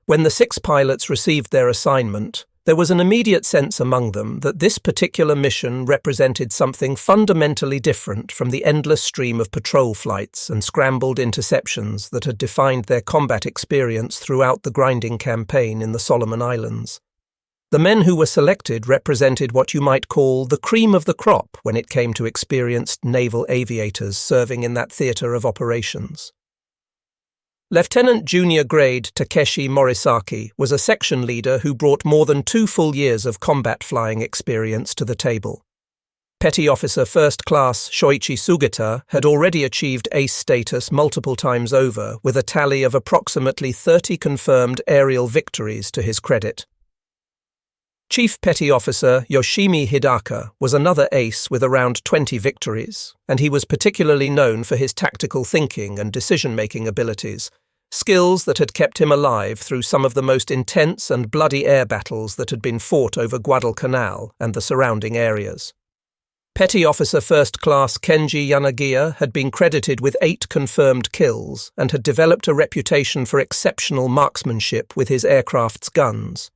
When the 6 pilots received their assignment, there was an immediate sense among them that this particular mission represented something fundamentally different from the endless stream of patrol flights and scrambled interceptions that had defined their combat experience throughout the grinding campaign in the Solomon Islands. The men who were selected represented what you might call the cream of the crop when it came to experienced naval aviators serving in that theatre of operations. Lieutenant Junior Grade Takeshi Morisaki was a section leader who brought more than 2 full years of combat flying experience to the table. Petty Officer First Class Shoichi Sugita had already achieved ace status multiple times over, with a tally of approximately 30 confirmed aerial victories to his credit. Chief Petty Officer Yoshimi Hidaka was another ace with around 20 victories, and he was particularly known for his tactical thinking and decision-making abilities, skills that had kept him alive through some of the most intense and bloody air battles that had been fought over Guadalcanal and the surrounding areas. Petty Officer First Class Kenji Yanagiya had been credited with 8 confirmed kills and had developed a reputation for exceptional marksmanship with his aircraft's guns.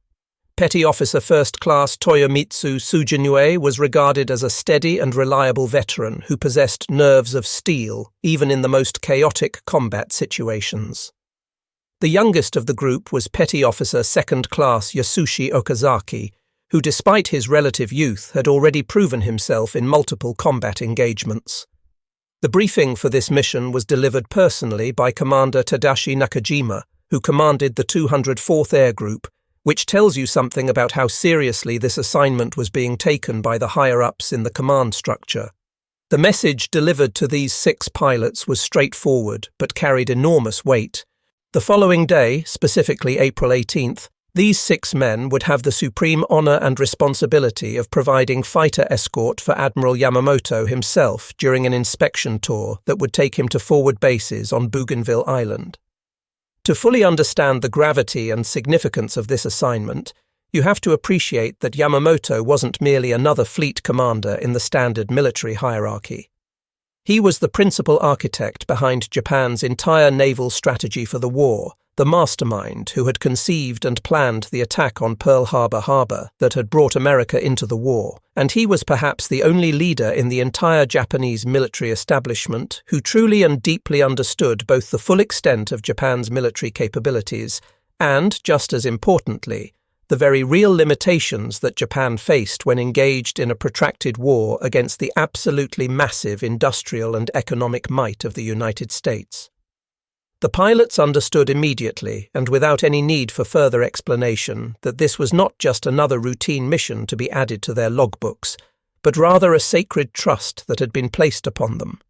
Petty Officer First Class Toyomitsu Sujinue was regarded as a steady and reliable veteran who possessed nerves of steel, even in the most chaotic combat situations. The youngest of the group was Petty Officer Second Class Yasushi Okazaki, who despite his relative youth had already proven himself in multiple combat engagements. The briefing for this mission was delivered personally by Commander Tadashi Nakajima, who commanded the 204th Air Group, which tells you something about how seriously this assignment was being taken by the higher-ups in the command structure. The message delivered to these 6 pilots was straightforward, but carried enormous weight. The following day, specifically April 18th, these 6 men would have the supreme honor and responsibility of providing fighter escort for Admiral Yamamoto himself during an inspection tour that would take him to forward bases on Bougainville Island. To fully understand the gravity and significance of this assignment, you have to appreciate that Yamamoto wasn't merely another fleet commander in the standard military hierarchy. He was the principal architect behind Japan's entire naval strategy for the war, the mastermind who had conceived and planned the attack on Pearl Harbor that had brought America into the war, and he was perhaps the only leader in the entire Japanese military establishment who truly and deeply understood both the full extent of Japan's military capabilities and, just as importantly, the very real limitations that Japan faced when engaged in a protracted war against the absolutely massive industrial and economic might of the United States. The pilots understood immediately, and without any need for further explanation, that this was not just another routine mission to be added to their logbooks, but rather a sacred trust that had been placed upon them.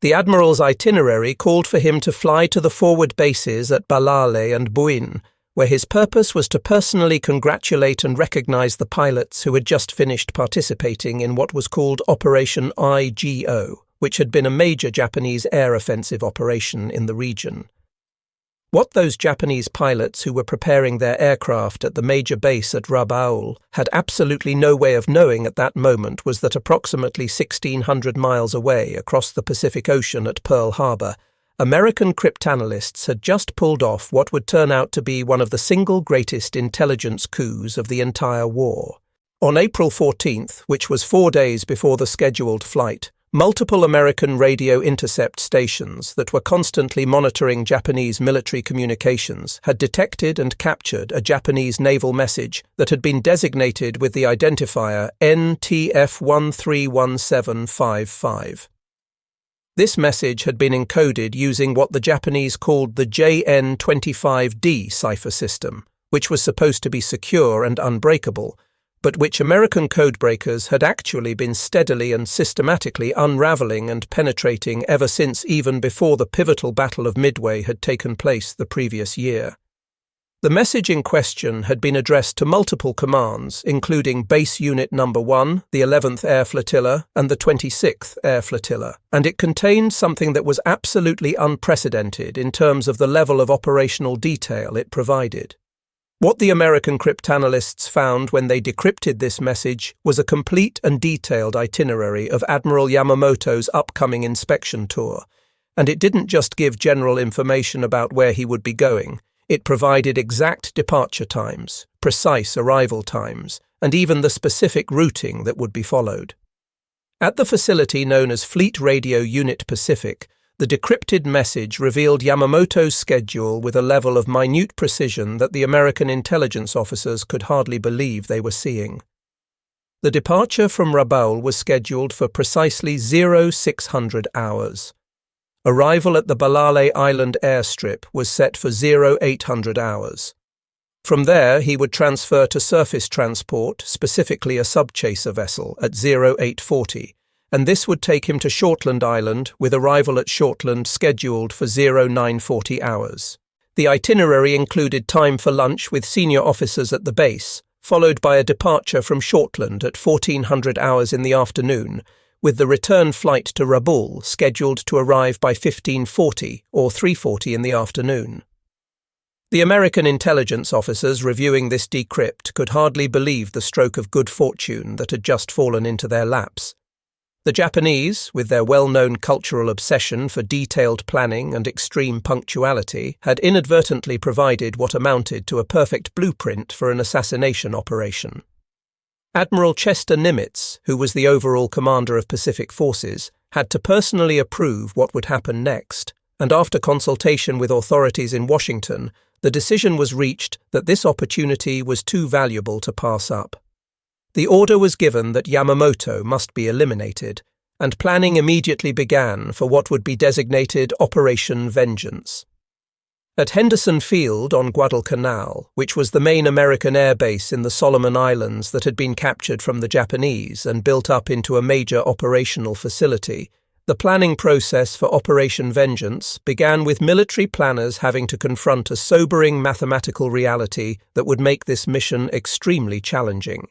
The Admiral's itinerary called for him to fly to the forward bases at Balale and Buin, where his purpose was to personally congratulate and recognize the pilots who had just finished participating in what was called Operation IGO, which had been a major Japanese air offensive operation in the region. What those Japanese pilots who were preparing their aircraft at the major base at Rabaul had absolutely no way of knowing at that moment was that approximately 1,600 miles away across the Pacific Ocean at Pearl Harbor, American cryptanalysts had just pulled off what would turn out to be one of the single greatest intelligence coups of the entire war. On April 14th, which was 4 days before the scheduled flight, multiple American radio intercept stations that were constantly monitoring Japanese military communications had detected and captured a Japanese naval message that had been designated with the identifier NTF131755. This message had been encoded using what the Japanese called the JN25D cipher system, which was supposed to be secure and unbreakable, but which American codebreakers had actually been steadily and systematically unraveling and penetrating ever since even before the pivotal Battle of Midway had taken place the previous year. The message in question had been addressed to multiple commands, including Base Unit No. 1, the 11th Air Flotilla, and the 26th Air Flotilla, and it contained something that was absolutely unprecedented in terms of the level of operational detail it provided. What the American cryptanalysts found when they decrypted this message was a complete and detailed itinerary of Admiral Yamamoto's upcoming inspection tour, and it didn't just give general information about where he would be going. It provided exact departure times, precise arrival times, and even the specific routing that would be followed. At the facility known as Fleet Radio Unit Pacific, the decrypted message revealed Yamamoto's schedule with a level of minute precision that the American intelligence officers could hardly believe they were seeing. The departure from Rabaul was scheduled for precisely 0600 hours. Arrival at the Balale Island airstrip was set for 0800 hours. From there, he would transfer to surface transport, specifically a subchaser vessel, at 0840, and this would take him to Shortland Island, with arrival at Shortland scheduled for 0940 hours. The itinerary included time for lunch with senior officers at the base, followed by a departure from Shortland at 1400 hours in the afternoon, with the return flight to Rabaul scheduled to arrive by 1540 or 3:40 in the afternoon. The American intelligence officers reviewing this decrypt could hardly believe the stroke of good fortune that had just fallen into their laps. The Japanese, with their well-known cultural obsession for detailed planning and extreme punctuality, had inadvertently provided what amounted to a perfect blueprint for an assassination operation. Admiral Chester Nimitz, who was the overall commander of Pacific forces, had to personally approve what would happen next, and after consultation with authorities in Washington, the decision was reached that this opportunity was too valuable to pass up. The order was given that Yamamoto must be eliminated, and planning immediately began for what would be designated Operation Vengeance. At Henderson Field on Guadalcanal, which was the main American air base in the Solomon Islands that had been captured from the Japanese and built up into a major operational facility, the planning process for Operation Vengeance began with military planners having to confront a sobering mathematical reality that would make this mission extremely challenging.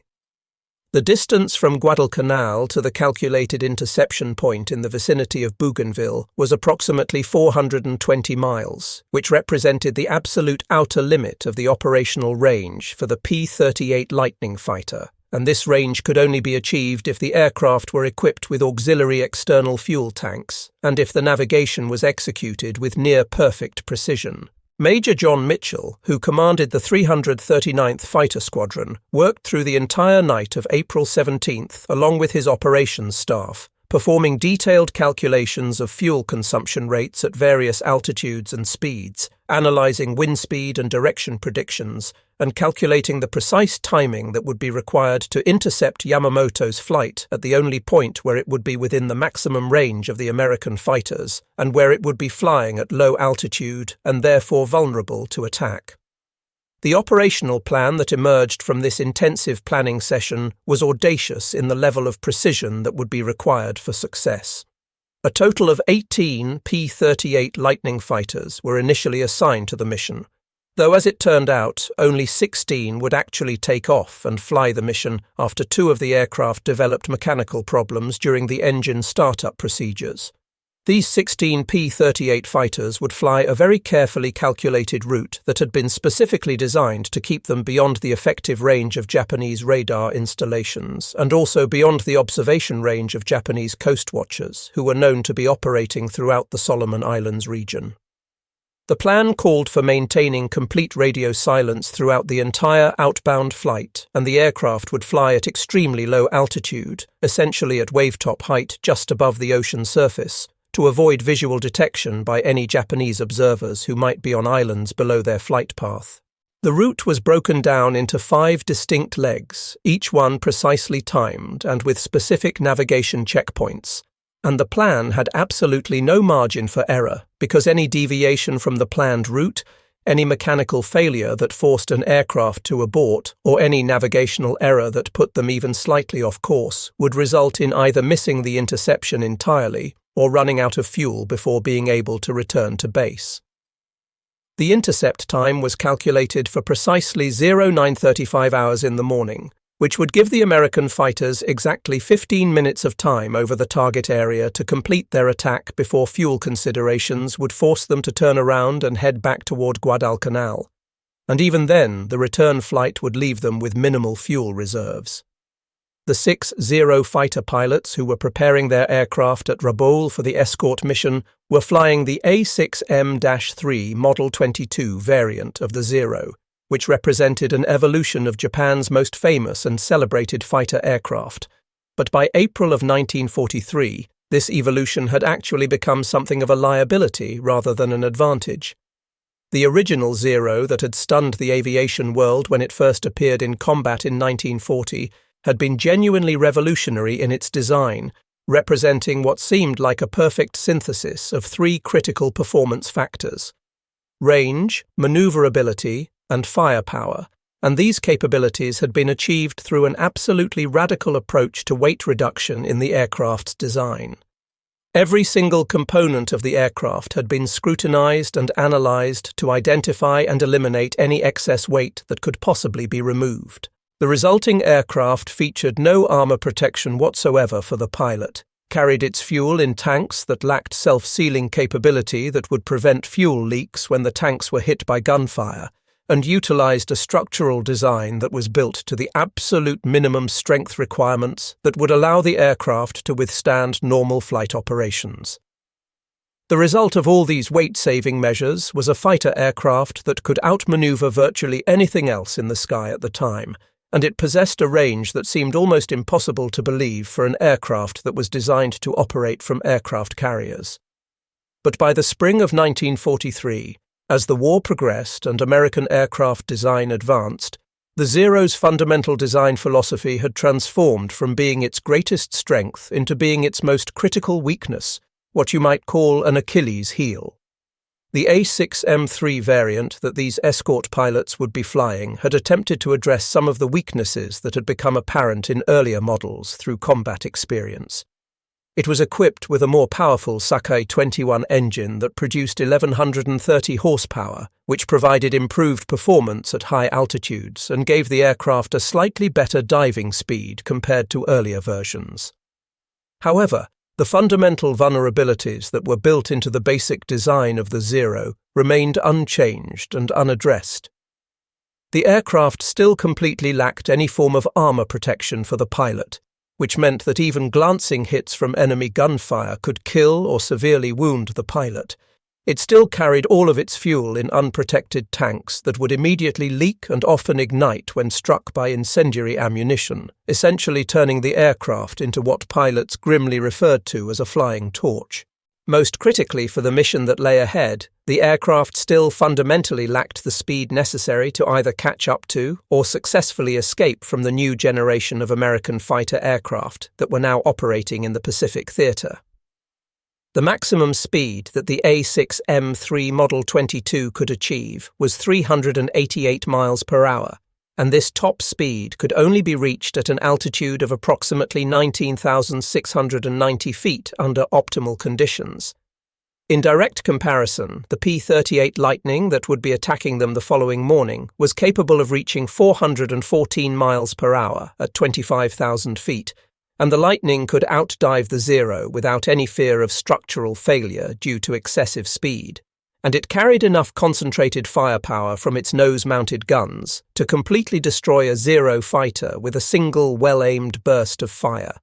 The distance from Guadalcanal to the calculated interception point in the vicinity of Bougainville was approximately 420 miles, which represented the absolute outer limit of the operational range for the P-38 Lightning fighter, and this range could only be achieved if the aircraft were equipped with auxiliary external fuel tanks, and if the navigation was executed with near-perfect precision. Major John Mitchell, who commanded the 339th Fighter Squadron, worked through the entire night of April 17th along with his operations staff, performing detailed calculations of fuel consumption rates at various altitudes and speeds, analyzing wind speed and direction predictions, and calculating the precise timing that would be required to intercept Yamamoto's flight at the only point where it would be within the maximum range of the American fighters, and where it would be flying at low altitude and therefore vulnerable to attack. The operational plan that emerged from this intensive planning session was audacious in the level of precision that would be required for success. A total of 18 P-38 Lightning fighters were initially assigned to the mission, though as it turned out, only 16 would actually take off and fly the mission after 2 of the aircraft developed mechanical problems during the engine startup procedures. These 16 P-38 fighters would fly a very carefully calculated route that had been specifically designed to keep them beyond the effective range of Japanese radar installations and also beyond the observation range of Japanese coast watchers, who were known to be operating throughout the Solomon Islands region. The plan called for maintaining complete radio silence throughout the entire outbound flight, and the aircraft would fly at extremely low altitude, essentially at wavetop height just above the ocean surface, to avoid visual detection by any Japanese observers who might be on islands below their flight path. The route was broken down into 5 distinct legs, each one precisely timed and with specific navigation checkpoints, and the plan had absolutely no margin for error because any deviation from the planned route, any mechanical failure that forced an aircraft to abort, or any navigational error that put them even slightly off course would result in either missing the interception entirely or running out of fuel before being able to return to base. The intercept time was calculated for precisely 0935 hours in the morning, which would give the American fighters exactly 15 minutes of time over the target area to complete their attack before fuel considerations would force them to turn around and head back toward Guadalcanal. And even then, the return flight would leave them with minimal fuel reserves. The 6 Zero fighter pilots who were preparing their aircraft at Rabaul for the escort mission were flying the A6M-3 Model 22 variant of the Zero, which represented an evolution of Japan's most famous and celebrated fighter aircraft. But by April of 1943, this evolution had actually become something of a liability rather than an advantage. The original Zero that had stunned the aviation world when it first appeared in combat in 1940 had been genuinely revolutionary in its design, representing what seemed like a perfect synthesis of 3 critical performance factors: range, maneuverability, and firepower, and these capabilities had been achieved through an absolutely radical approach to weight reduction in the aircraft's design. Every single component of the aircraft had been scrutinized and analyzed to identify and eliminate any excess weight that could possibly be removed. The resulting aircraft featured no armor protection whatsoever for the pilot, carried its fuel in tanks that lacked self-sealing capability that would prevent fuel leaks when the tanks were hit by gunfire, and utilized a structural design that was built to the absolute minimum strength requirements that would allow the aircraft to withstand normal flight operations. The result of all these weight-saving measures was a fighter aircraft that could outmaneuver virtually anything else in the sky at the time, and it possessed a range that seemed almost impossible to believe for an aircraft that was designed to operate from aircraft carriers. But by the spring of 1943, as the war progressed and American aircraft design advanced, the Zero's fundamental design philosophy had transformed from being its greatest strength into being its most critical weakness, what you might call an Achilles heel. The A6M3 variant that these escort pilots would be flying had attempted to address some of the weaknesses that had become apparent in earlier models through combat experience. It was equipped with a more powerful Sakai 21 engine that produced 1,130 horsepower, which provided improved performance at high altitudes and gave the aircraft a slightly better diving speed compared to earlier versions. However, the fundamental vulnerabilities that were built into the basic design of the Zero remained unchanged and unaddressed. The aircraft still completely lacked any form of armor protection for the pilot, which meant that even glancing hits from enemy gunfire could kill or severely wound the pilot. It still carried all of its fuel in unprotected tanks that would immediately leak and often ignite when struck by incendiary ammunition, essentially turning the aircraft into what pilots grimly referred to as a flying torch. Most critically for the mission that lay ahead, the aircraft still fundamentally lacked the speed necessary to either catch up to or successfully escape from the new generation of American fighter aircraft that were now operating in the Pacific theater. The maximum speed that the A6M3 Model 22 could achieve was 388 miles per hour, and this top speed could only be reached at an altitude of approximately 19,690 feet under optimal conditions. In direct comparison, the P-38 Lightning that would be attacking them the following morning was capable of reaching 414 miles per hour at 25,000 feet, and the Lightning could outdive the Zero without any fear of structural failure due to excessive speed, and it carried enough concentrated firepower from its nose-mounted guns to completely destroy a Zero fighter with a single well-aimed burst of fire.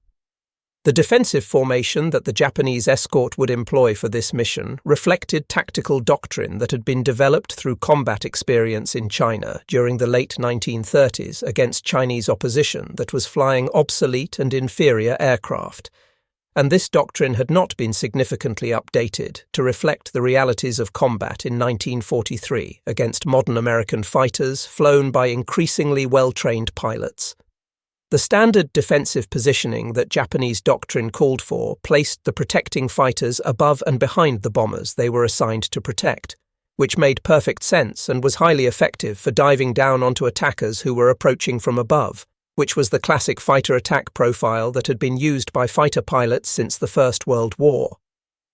The defensive formation that the Japanese escort would employ for this mission reflected tactical doctrine that had been developed through combat experience in China during the late 1930s against Chinese opposition that was flying obsolete and inferior aircraft, and this doctrine had not been significantly updated to reflect the realities of combat in 1943 against modern American fighters flown by increasingly well-trained pilots. The standard defensive positioning that Japanese doctrine called for placed the protecting fighters above and behind the bombers they were assigned to protect, which made perfect sense and was highly effective for diving down onto attackers who were approaching from above, which was the classic fighter attack profile that had been used by fighter pilots since the First World War.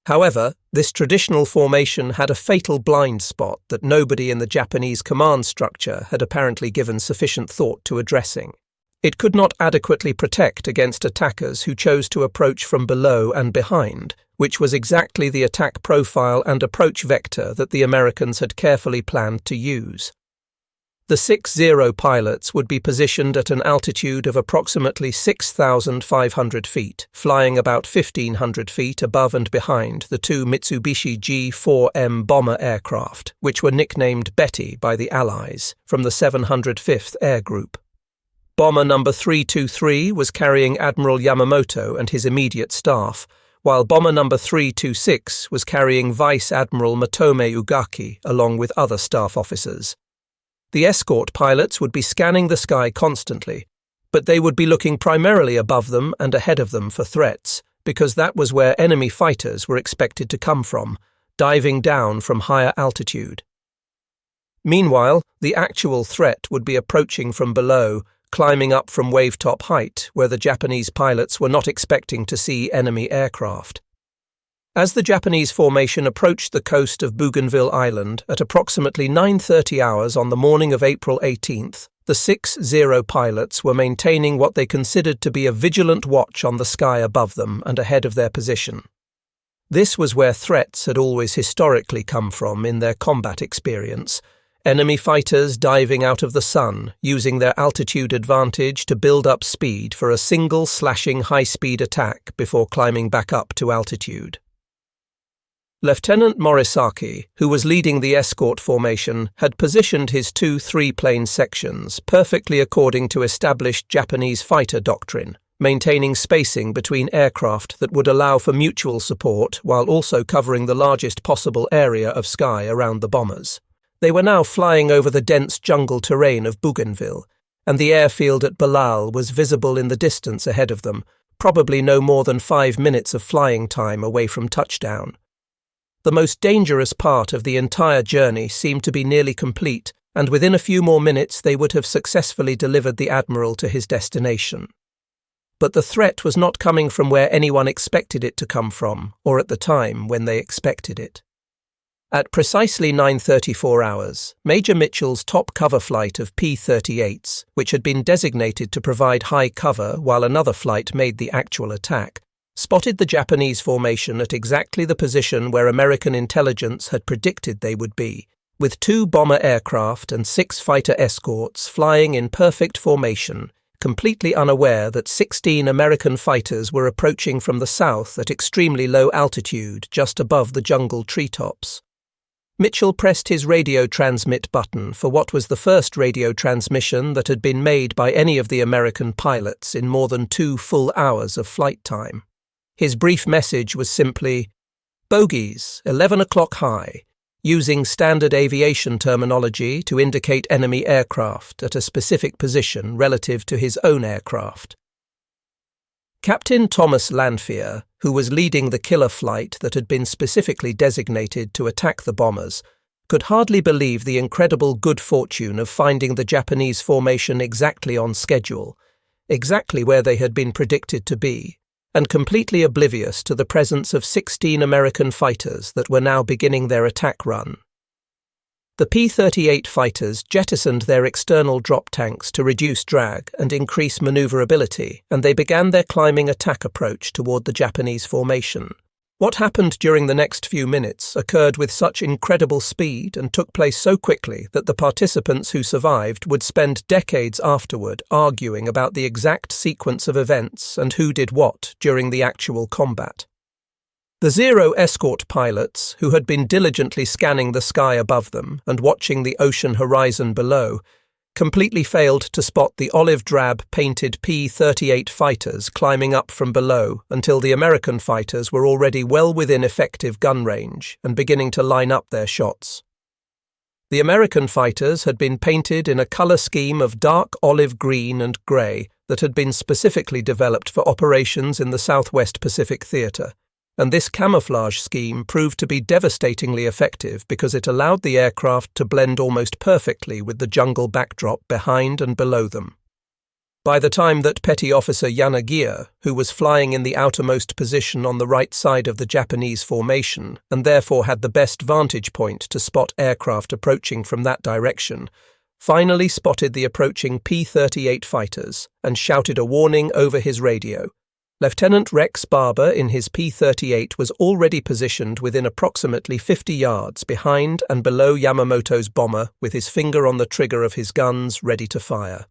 However, this traditional formation had a fatal blind spot that nobody in the Japanese command structure had apparently given sufficient thought to addressing. It could not adequately protect against attackers who chose to approach from below and behind, which was exactly the attack profile and approach vector that the Americans had carefully planned to use. The 6-0 pilots would be positioned at an altitude of approximately 6,500 feet, flying about 1,500 feet above and behind the two Mitsubishi G4M bomber aircraft, which were nicknamed Betty by the Allies, from the 705th Air Group. Bomber number 323 was carrying Admiral Yamamoto and his immediate staff, while bomber number 326 was carrying Vice Admiral Matome Ugaki along with other staff officers. The escort pilots would be scanning the sky constantly, but they would be looking primarily above them and ahead of them for threats, because that was where enemy fighters were expected to come from, diving down from higher altitude. Meanwhile, the actual threat would be approaching from below, climbing up from wavetop height, where the Japanese pilots were not expecting to see enemy aircraft. As the Japanese formation approached the coast of Bougainville Island at approximately 9:30 hours on the morning of April 18th, the 6-0 pilots were maintaining what they considered to be a vigilant watch on the sky above them and ahead of their position. This was where threats had always historically come from in their combat experience, enemy fighters diving out of the sun, using their altitude advantage to build up speed for a single slashing high-speed attack before climbing back up to altitude. Lieutenant Morisaki, who was leading the escort formation, had positioned his two three-plane sections perfectly according to established Japanese fighter doctrine, maintaining spacing between aircraft that would allow for mutual support while also covering the largest possible area of sky around the bombers. They were now flying over the dense jungle terrain of Bougainville, and the airfield at Balal was visible in the distance ahead of them, probably no more than 5 minutes of flying time away from touchdown. The most dangerous part of the entire journey seemed to be nearly complete, and within a few more minutes they would have successfully delivered the Admiral to his destination. But the threat was not coming from where anyone expected it to come from, or at the time when they expected it. At precisely 9:34 hours, Major Mitchell's top cover flight of P-38s, which had been designated to provide high cover while another flight made the actual attack, spotted the Japanese formation at exactly the position where American intelligence had predicted they would be, with 2 bomber aircraft and 6 fighter escorts flying in perfect formation, completely unaware that 16 American fighters were approaching from the south at extremely low altitude just above the jungle treetops. Mitchell pressed his radio transmit button for what was the first radio transmission that had been made by any of the American pilots in more than 2 full hours of flight time. His brief message was simply, "Bogies, 11 o'clock high," using standard aviation terminology to indicate enemy aircraft at a specific position relative to his own aircraft. Captain Thomas Lanphier, who was leading the killer flight that had been specifically designated to attack the bombers, could hardly believe the incredible good fortune of finding the Japanese formation exactly on schedule, exactly where they had been predicted to be, and completely oblivious to the presence of 16 American fighters that were now beginning their attack run. The P-38 fighters jettisoned their external drop tanks to reduce drag and increase maneuverability, and they began their climbing attack approach toward the Japanese formation. What happened during the next few minutes occurred with such incredible speed and took place so quickly that the participants who survived would spend decades afterward arguing about the exact sequence of events and who did what during the actual combat. The Zero escort pilots, who had been diligently scanning the sky above them and watching the ocean horizon below, completely failed to spot the olive-drab painted P-38 fighters climbing up from below until the American fighters were already well within effective gun range and beginning to line up their shots. The American fighters had been painted in a color scheme of dark olive green and grey that had been specifically developed for operations in the Southwest Pacific Theater, and this camouflage scheme proved to be devastatingly effective because it allowed the aircraft to blend almost perfectly with the jungle backdrop behind and below them. By the time that Petty Officer Yanagiya, who was flying in the outermost position on the right side of the Japanese formation and therefore had the best vantage point to spot aircraft approaching from that direction, finally spotted the approaching P-38 fighters and shouted a warning over his radio, Lieutenant Rex Barber in his P-38 was already positioned within approximately 50 yards behind and below Yamamoto's bomber with his finger on the trigger of his guns ready to fire.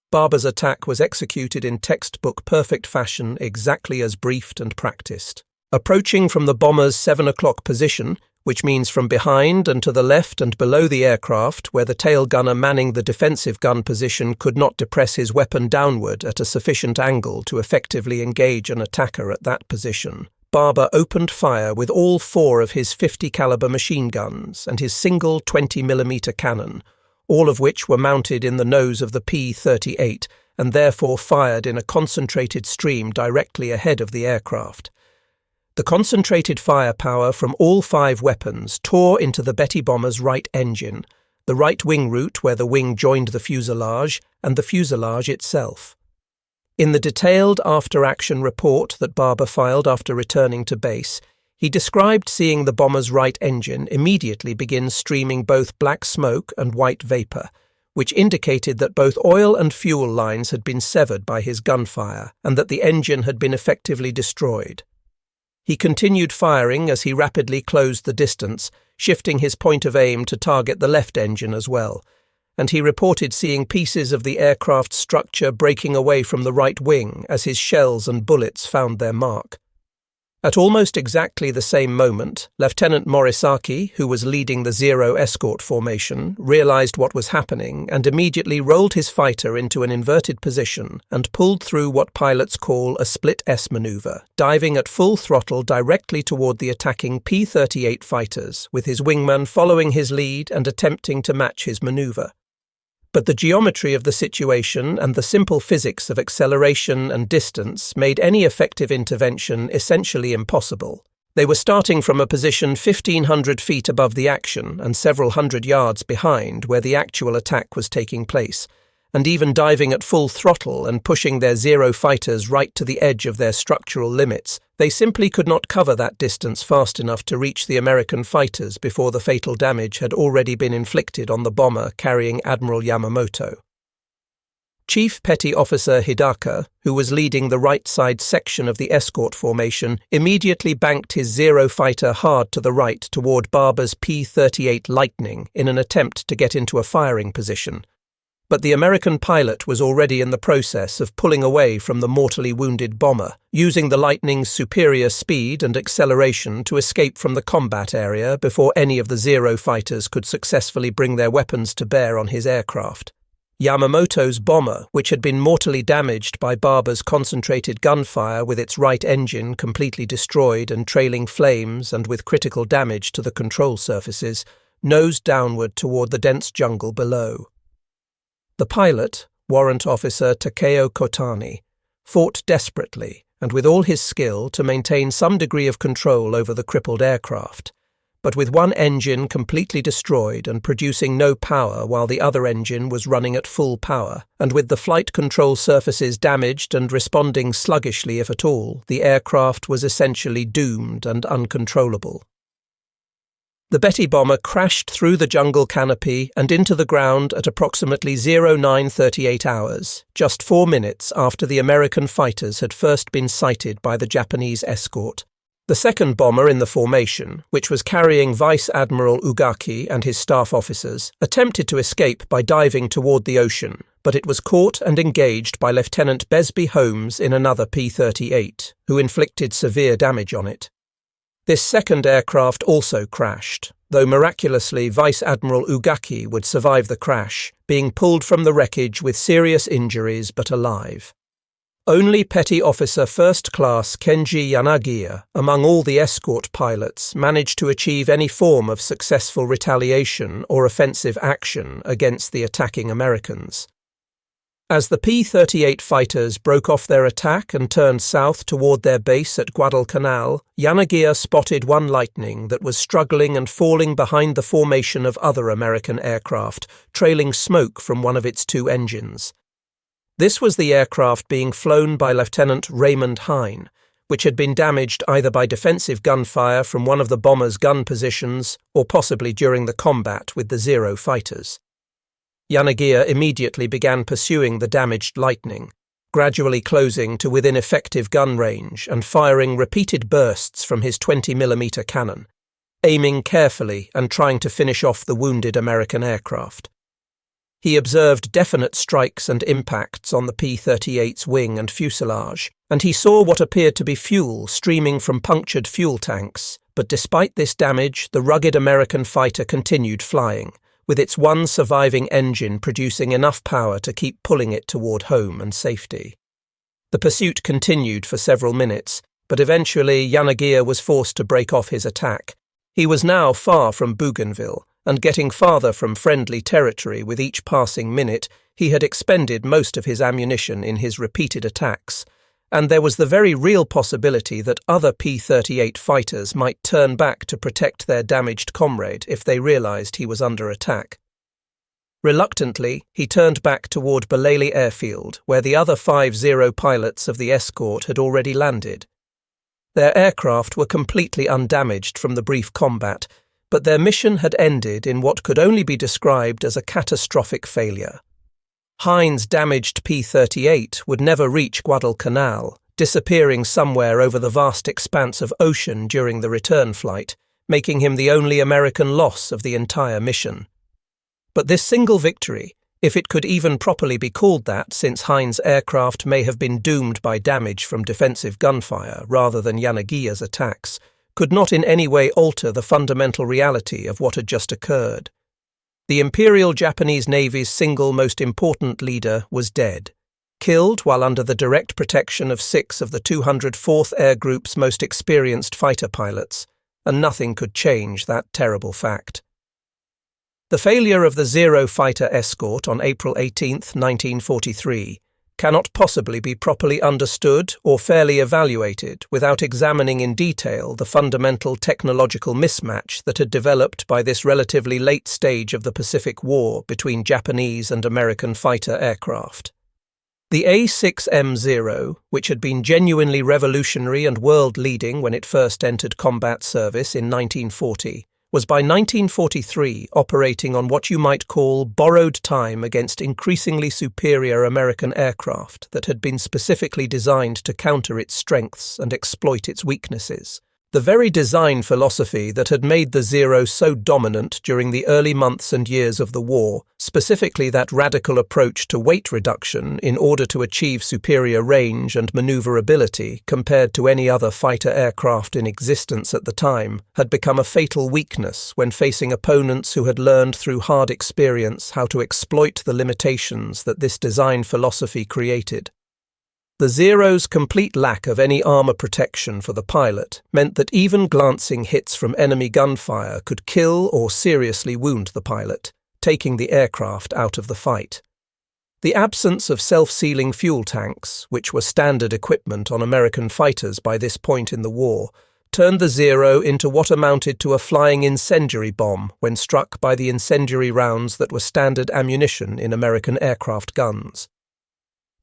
Barber's attack was executed in textbook perfect fashion, exactly as briefed and practiced. Approaching from the bomber's 7 o'clock position, which means from behind and to the left and below the aircraft, where the tail gunner manning the defensive gun position could not depress his weapon downward at a sufficient angle to effectively engage an attacker at that position, Barber opened fire with all 4 of his 50 caliber machine guns and his single 20mm cannon, all of which were mounted in the nose of the P-38 and therefore fired in a concentrated stream directly ahead of the aircraft. The concentrated firepower from all 5 weapons tore into the Betty bomber's right engine, the right wing root where the wing joined the fuselage, and the fuselage itself. In the detailed after-action report that Barber filed after returning to base, he described seeing the bomber's right engine immediately begin streaming both black smoke and white vapor, which indicated that both oil and fuel lines had been severed by his gunfire and that the engine had been effectively destroyed. He continued firing as he rapidly closed the distance, shifting his point of aim to target the left engine as well, and he reported seeing pieces of the aircraft's structure breaking away from the right wing as his shells and bullets found their mark. At almost exactly the same moment, Lieutenant Morisaki, who was leading the Zero escort formation, realized what was happening and immediately rolled his fighter into an inverted position and pulled through what pilots call a split S maneuver, diving at full throttle directly toward the attacking P-38 fighters, with his wingman following his lead and attempting to match his maneuver. But the geometry of the situation and the simple physics of acceleration and distance made any effective intervention essentially impossible. They were starting from a position 1,500 feet above the action and several hundred yards behind where the actual attack was taking place, and even diving at full throttle and pushing their Zero fighters right to the edge of their structural limits, they simply could not cover that distance fast enough to reach the American fighters before the fatal damage had already been inflicted on the bomber carrying Admiral Yamamoto. Chief Petty Officer Hidaka, who was leading the right side section of the escort formation, immediately banked his Zero fighter hard to the right toward Barber's P-38 Lightning in an attempt to get into a firing position. But the American pilot was already in the process of pulling away from the mortally wounded bomber, using the Lightning's superior speed and acceleration to escape from the combat area before any of the Zero fighters could successfully bring their weapons to bear on his aircraft. Yamamoto's bomber, which had been mortally damaged by Barber's concentrated gunfire with its right engine completely destroyed and trailing flames and with critical damage to the control surfaces, nosed downward toward the dense jungle below. The pilot, Warrant Officer Takeo Kotani, fought desperately and with all his skill to maintain some degree of control over the crippled aircraft, but with one engine completely destroyed and producing no power while the other engine was running at full power, and with the flight control surfaces damaged and responding sluggishly if at all, the aircraft was essentially doomed and uncontrollable. The Betty bomber crashed through the jungle canopy and into the ground at approximately 0938 hours, just 4 minutes after the American fighters had first been sighted by the Japanese escort. The second bomber in the formation, which was carrying Vice Admiral Ugaki and his staff officers, attempted to escape by diving toward the ocean, but it was caught and engaged by Lieutenant Besby Holmes in another P-38, who inflicted severe damage on it. This second aircraft also crashed, though miraculously Vice Admiral Ugaki would survive the crash, being pulled from the wreckage with serious injuries but alive. Only Petty Officer First Class Kenji Yanagiya, among all the escort pilots, managed to achieve any form of successful retaliation or offensive action against the attacking Americans. As the P-38 fighters broke off their attack and turned south toward their base at Guadalcanal, Yanagiya spotted one Lightning that was struggling and falling behind the formation of other American aircraft, trailing smoke from one of its 2 engines. This was the aircraft being flown by Lieutenant Raymond Hine, which had been damaged either by defensive gunfire from one of the bomber's gun positions or possibly during the combat with the Zero fighters. Yanagiya immediately began pursuing the damaged Lightning, gradually closing to within effective gun range and firing repeated bursts from his 20mm cannon, aiming carefully and trying to finish off the wounded American aircraft. He observed definite strikes and impacts on the P-38's wing and fuselage, and he saw what appeared to be fuel streaming from punctured fuel tanks, but despite this damage, the rugged American fighter continued flying, with its one surviving engine producing enough power to keep pulling it toward home and safety. The pursuit continued for several minutes, but eventually Yamamoto was forced to break off his attack. He was now far from Bougainville, and getting farther from friendly territory with each passing minute, he had expended most of his ammunition in his repeated attacks, and there was the very real possibility that other P-38 fighters might turn back to protect their damaged comrade if they realized he was under attack. Reluctantly, he turned back toward Balali Airfield, where the other 5-0 pilots of the escort had already landed. Their aircraft were completely undamaged from the brief combat, but their mission had ended in what could only be described as a catastrophic failure. Hines' damaged P-38 would never reach Guadalcanal, disappearing somewhere over the vast expanse of ocean during the return flight, making him the only American loss of the entire mission. But this single victory, if it could even properly be called that since Hines' aircraft may have been doomed by damage from defensive gunfire rather than Yamamoto's attacks, could not in any way alter the fundamental reality of what had just occurred. The Imperial Japanese Navy's single most important leader was dead, killed while under the direct protection of 6 of the 204th Air Group's most experienced fighter pilots, and nothing could change that terrible fact. The failure of the Zero fighter escort on April 18, 1943, cannot possibly be properly understood or fairly evaluated without examining in detail the fundamental technological mismatch that had developed by this relatively late stage of the Pacific War between Japanese and American fighter aircraft. The A6M0, which had been genuinely revolutionary and world-leading when it first entered combat service in 1940, was by 1943 operating on what you might call borrowed time against increasingly superior American aircraft that had been specifically designed to counter its strengths and exploit its weaknesses. The very design philosophy that had made the Zero so dominant during the early months and years of the war, specifically that radical approach to weight reduction in order to achieve superior range and maneuverability compared to any other fighter aircraft in existence at the time, had become a fatal weakness when facing opponents who had learned through hard experience how to exploit the limitations that this design philosophy created. The Zero's complete lack of any armor protection for the pilot meant that even glancing hits from enemy gunfire could kill or seriously wound the pilot, taking the aircraft out of the fight. The absence of self-sealing fuel tanks, which were standard equipment on American fighters by this point in the war, turned the Zero into what amounted to a flying incendiary bomb when struck by the incendiary rounds that were standard ammunition in American aircraft guns.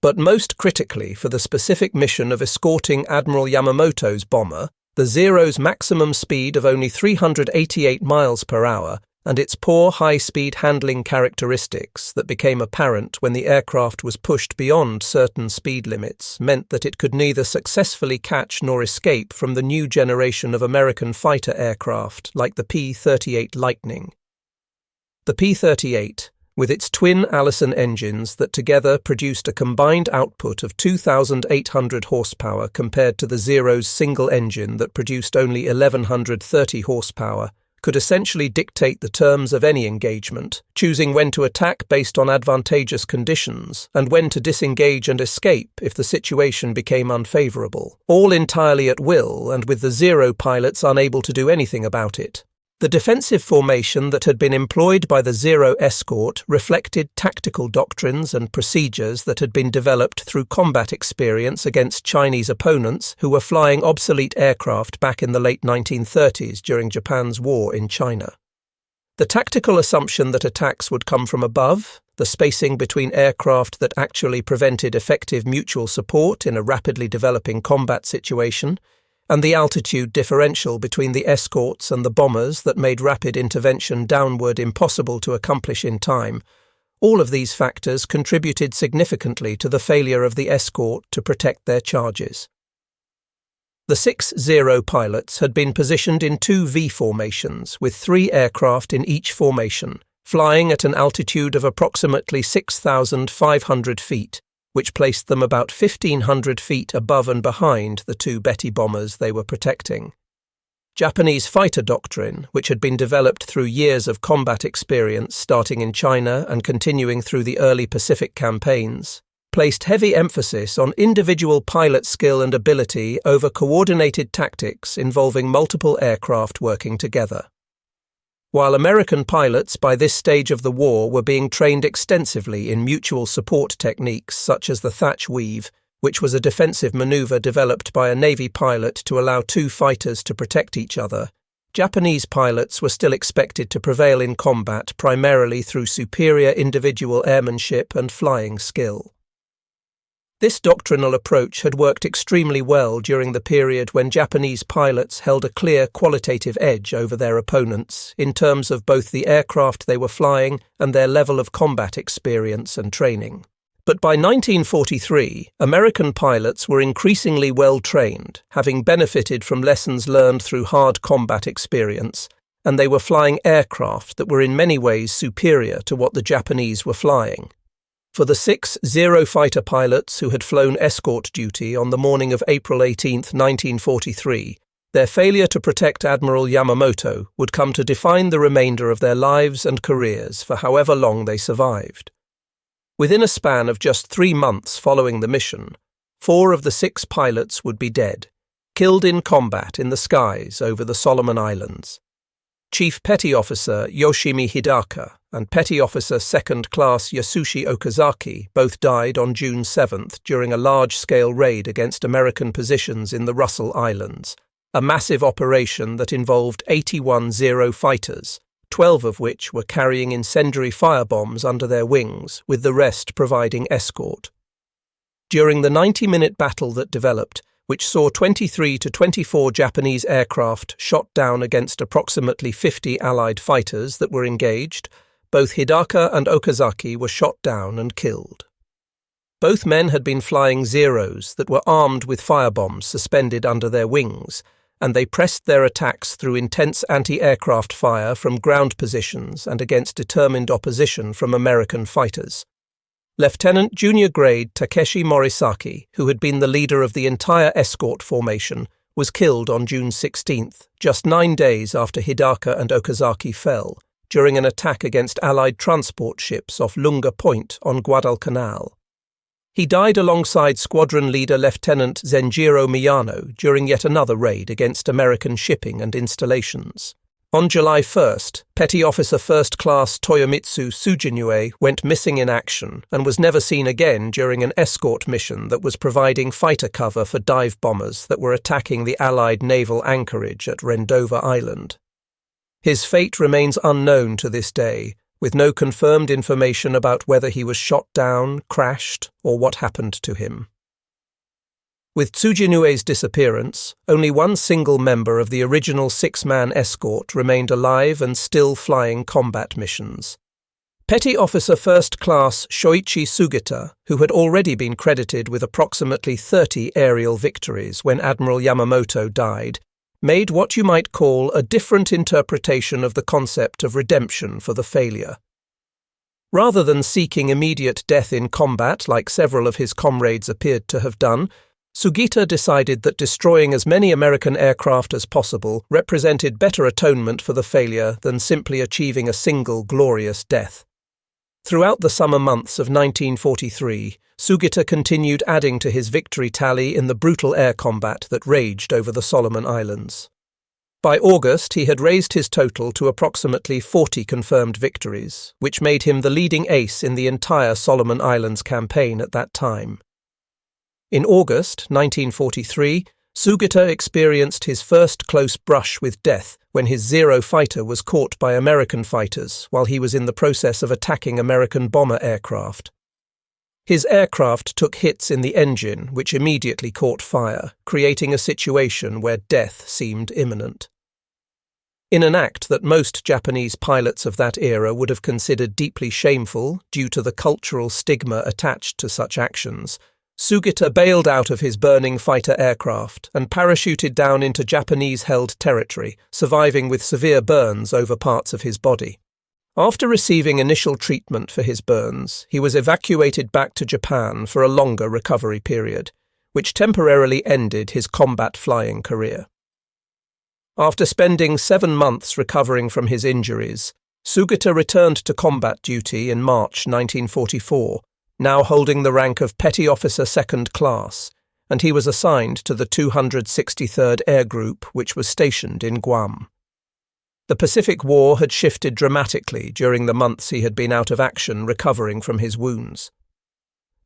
But most critically for the specific mission of escorting Admiral Yamamoto's bomber, the Zero's maximum speed of only 388 miles per hour and its poor high-speed handling characteristics that became apparent when the aircraft was pushed beyond certain speed limits meant that it could neither successfully catch nor escape from the new generation of American fighter aircraft like the P-38 Lightning. The P-38, with its twin Allison engines that together produced a combined output of 2,800 horsepower compared to the Zero's single engine that produced only 1,130 horsepower, could essentially dictate the terms of any engagement, choosing when to attack based on advantageous conditions and when to disengage and escape if the situation became unfavorable, all entirely at will and with the Zero pilots unable to do anything about it. The defensive formation that had been employed by the Zero escort reflected tactical doctrines and procedures that had been developed through combat experience against Chinese opponents who were flying obsolete aircraft back in the late 1930s during Japan's war in China. The tactical assumption that attacks would come from above, the spacing between aircraft that actually prevented effective mutual support in a rapidly developing combat situation, and the altitude differential between the escorts and the bombers that made rapid intervention downward impossible to accomplish in time, All of these factors contributed significantly to the failure of the escort to protect their charges. The 6-0 pilots had been positioned in two V formations, with 3 aircraft in each formation, flying at an altitude of approximately 6,500 feet, which placed them about 1,500 feet above and behind the 2 Betty bombers they were protecting. Japanese fighter doctrine, which had been developed through years of combat experience starting in China and continuing through the early Pacific campaigns, placed heavy emphasis on individual pilot skill and ability over coordinated tactics involving multiple aircraft working together. While American pilots by this stage of the war were being trained extensively in mutual support techniques such as the thatch weave, which was a defensive maneuver developed by a Navy pilot to allow 2 fighters to protect each other, Japanese pilots were still expected to prevail in combat primarily through superior individual airmanship and flying skill. This doctrinal approach had worked extremely well during the period when Japanese pilots held a clear qualitative edge over their opponents in terms of both the aircraft they were flying and their level of combat experience and training. But by 1943, American pilots were increasingly well trained, having benefited from lessons learned through hard combat experience, and they were flying aircraft that were in many ways superior to what the Japanese were flying. For the 6-0 fighter pilots who had flown escort duty on the morning of April 18, 1943, their failure to protect Admiral Yamamoto would come to define the remainder of their lives and careers for however long they survived. Within a span of just 3 months following the mission, 4 of the 6 pilots would be dead, killed in combat in the skies over the Solomon Islands. Chief Petty Officer Yoshimi Hidaka and Petty Officer 2nd Class Yasushi Okazaki both died on June 7th during a large-scale raid against American positions in the Russell Islands, a massive operation that involved 81 Zero fighters, 12 of which were carrying incendiary firebombs under their wings, with the rest providing escort. During the 90-minute battle that developed, which saw 23 to 24 Japanese aircraft shot down against approximately 50 Allied fighters that were engaged, both Hidaka and Okazaki were shot down and killed. Both men had been flying Zeros that were armed with firebombs suspended under their wings, and they pressed their attacks through intense anti-aircraft fire from ground positions and against determined opposition from American fighters. Lieutenant Junior Grade Takeshi Morisaki, who had been the leader of the entire escort formation, was killed on June 16th, just 9 days after Hidaka and Okazaki fell, during an attack against Allied transport ships off Lunga Point on Guadalcanal. He died alongside squadron leader Lieutenant Zenjiro Miyano during yet another raid against American shipping and installations. On July 1st, Petty Officer 1st Class Toyomitsu Sujinue went missing in action and was never seen again during an escort mission that was providing fighter cover for dive bombers that were attacking the Allied naval anchorage at Rendova Island. His fate remains unknown to this day, with no confirmed information about whether he was shot down, crashed, or what happened to him. With Tsujinue's disappearance, only one single member of the original 6-man escort remained alive and still flying combat missions. Petty Officer 1st Class Shoichi Sugita, who had already been credited with approximately 30 aerial victories when Admiral Yamamoto died, made what you might call a different interpretation of the concept of redemption for the failure. Rather than seeking immediate death in combat like several of his comrades appeared to have done, Sugita decided that destroying as many American aircraft as possible represented better atonement for the failure than simply achieving a single glorious death. Throughout the summer months of 1943, Sugita continued adding to his victory tally in the brutal air combat that raged over the Solomon Islands. By August, he had raised his total to approximately 40 confirmed victories, which made him the leading ace in the entire Solomon Islands campaign at that time. In August 1943, Sugita experienced his first close brush with death when his Zero fighter was caught by American fighters while he was in the process of attacking American bomber aircraft. His aircraft took hits in the engine, which immediately caught fire, creating a situation where death seemed imminent. In an act that most Japanese pilots of that era would have considered deeply shameful due to the cultural stigma attached to such actions, Sugita bailed out of his burning fighter aircraft and parachuted down into Japanese-held territory, surviving with severe burns over parts of his body. After receiving initial treatment for his burns, he was evacuated back to Japan for a longer recovery period, which temporarily ended his combat flying career. After spending 7 months recovering from his injuries, Sugita returned to combat duty in March 1944, now holding the rank of Petty Officer Second Class, and he was assigned to the 263rd Air Group, which was stationed in Guam. The Pacific War had shifted dramatically during the months he had been out of action recovering from his wounds.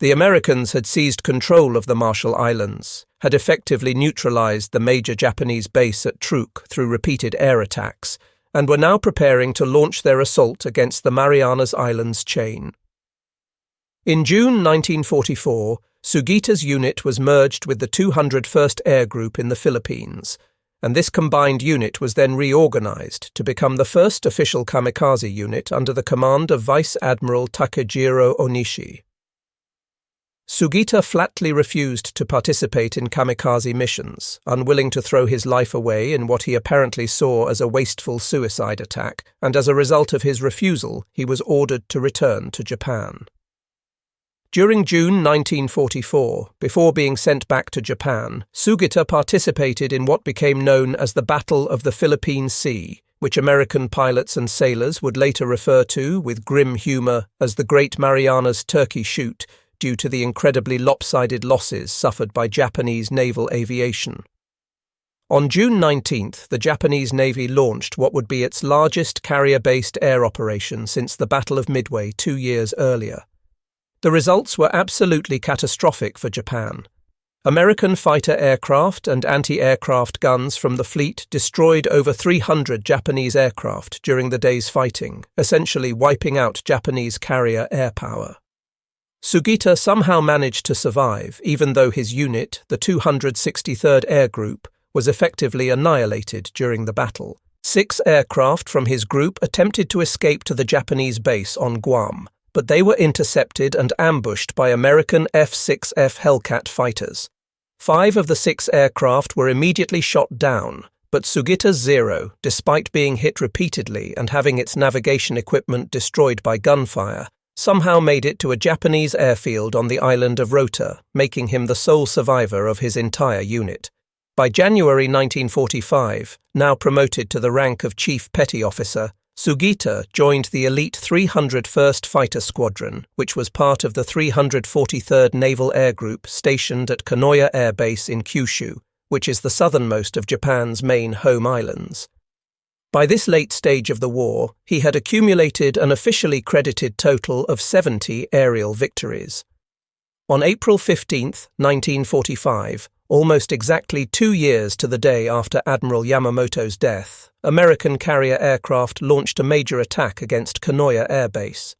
The Americans had seized control of the Marshall Islands, had effectively neutralized the major Japanese base at Truk through repeated air attacks, and were now preparing to launch their assault against the Marianas Islands chain. In June 1944, Sugita's unit was merged with the 201st Air Group in the Philippines, and this combined unit was then reorganized to become the first official kamikaze unit under the command of Vice Admiral Takejiro Onishi. Sugita flatly refused to participate in kamikaze missions, unwilling to throw his life away in what he apparently saw as a wasteful suicide attack, and as a result of his refusal, he was ordered to return to Japan. During June 1944, before being sent back to Japan, Sugita participated in what became known as the Battle of the Philippine Sea, which American pilots and sailors would later refer to with grim humor as the Great Marianas Turkey Shoot, due to the incredibly lopsided losses suffered by Japanese naval aviation. On June 19th, the Japanese Navy launched what would be its largest carrier-based air operation since the Battle of Midway 2 years earlier. The results were absolutely catastrophic for Japan. American fighter aircraft and anti-aircraft guns from the fleet destroyed over 300 Japanese aircraft during the day's fighting, essentially wiping out Japanese carrier air power. Sugita somehow managed to survive, even though his unit, the 263rd Air Group, was effectively annihilated during the battle. 6 aircraft from his group attempted to escape to the Japanese base on Guam, but they were intercepted and ambushed by American F-6F Hellcat fighters. 5 of the 6 aircraft were immediately shot down, but Sugita's Zero, despite being hit repeatedly and having its navigation equipment destroyed by gunfire, somehow made it to a Japanese airfield on the island of Rota, making him the sole survivor of his entire unit. By January 1945, now promoted to the rank of Chief Petty Officer, Sugita joined the elite 301st Fighter Squadron, which was part of the 343rd Naval Air Group stationed at Kanoya Air Base in Kyushu, which is the southernmost of Japan's main home islands. By this late stage of the war, he had accumulated an officially credited total of 70 aerial victories. On April 15, 1945, almost exactly 2 years to the day after Admiral Yamamoto's death, American carrier aircraft launched a major attack against Kanoya Air Base.